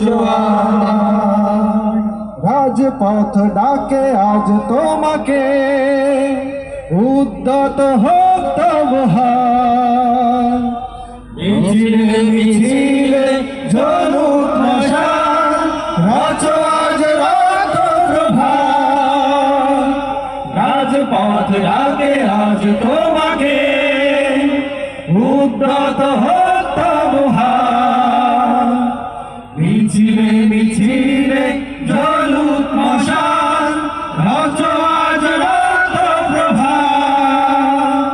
জোয়ার। রাজপথ ডাকে আজ তোমাকে, উদ্যত হোক তব হাত। মিছিলে মিছিলে জ্বলুক মশাল, রচো আজ রাত প্রভাত। রাজপথ ডাকে আজ তোমাকে, উদ্যত হোক তব হাত। মিছিলে মিছিলে জ্বলুক মশাল, রচো আজ রাত প্রভাত।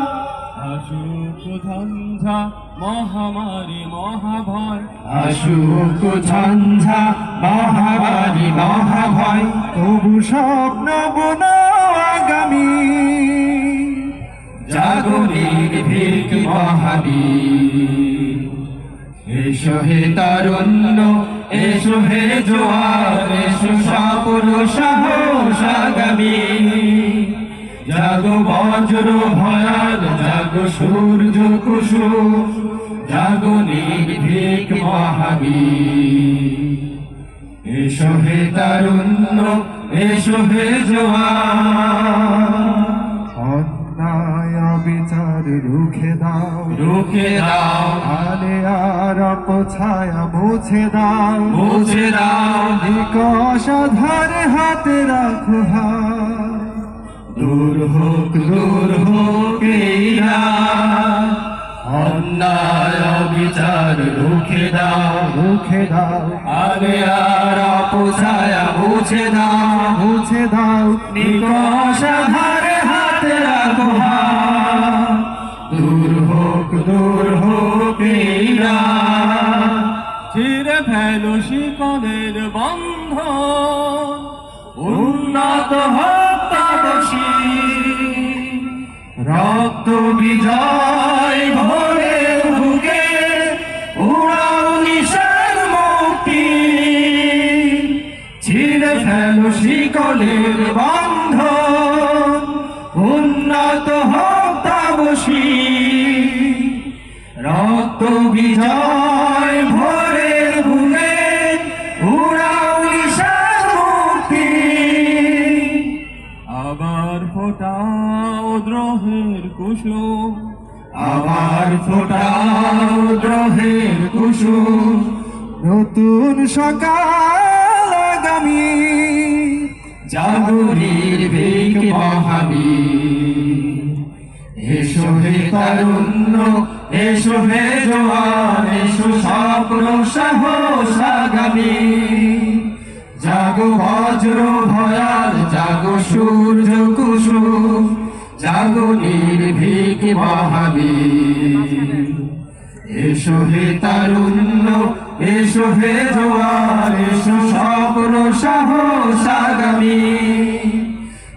আসুক ঝঞ্ঝা মহামারী মহাভয়, আসুক ঝঞ্ঝা মহামারী মহাভয়, তবু স্বপ্ন বুনো আগামী। জাগো নির্ভীক মহাবীর, এসো হে তারুণ্য, এসো হে জোয়ার, এসো স্বপ্ন সাহস আগামী। জাগো বজ্র ভয়াল, জাগো সূর্য কুসুম, জাগো নির্ভীক মহাবীর। এসো হে তারুণ্য, এসো হে জোয়ার। অন্যায় অবিচার রুখে দাও, রুখে দাও। আলে আর অপছায়া মুছে দাও, মুছে দাও। নিকষ ধারে হাতে রাখো হাত, দূর হোক এই রাত। অন্যায় অবিচার রুখে দাও, রুখে দাও। আলে আর অপছায়া মুছে দাও, মুছে দাও। নিকষ ধারে হাতে রাখো হাত, দূর হোক এই রাত। ছিঁড়ে ফেলো শিকলের বন্ধন, উন্নত হোক তাবসী। রক্ত বিজয় ভরে বুকে, উড়াও নিশার মুক্তি। ছিঁড়ে ফেলো শিকলের বন্ধন, উন্নত হোক তাবসী। রক্ত বিজয় ভরে বুকে, উড়াও নিশার মুক্তি। আবার ফোটাও দ্রোহের কুসুম, আবার ফোটাও দ্রোহের কুসুম। নতুন সকাল আগামী, জাগো নির্ভীক মহাবীর। এসো হে তারুণ্য, এসো হে জোয়ার, এসো স্বপ্ন সাহস আগামী। জাগো বজ্র ভয়াল, জাগো সূর্য কুসুম, জাগো নির্ভীক মহাবীর। এসো হে তারুণ্য, এসো হে জোয়ার, এসো স্বপ্ন সাহস আগামী।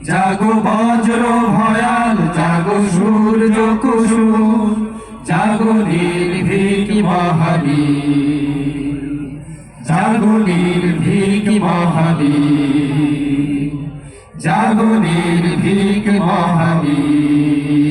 জাগো বজ্র ভয়াল, জাগো সূর্য কুসুম, জাগো নির্ভীক মহাবীর। জাগো নির্ভীক মহাবীর, জাগো নির্ভীক মহাবীর।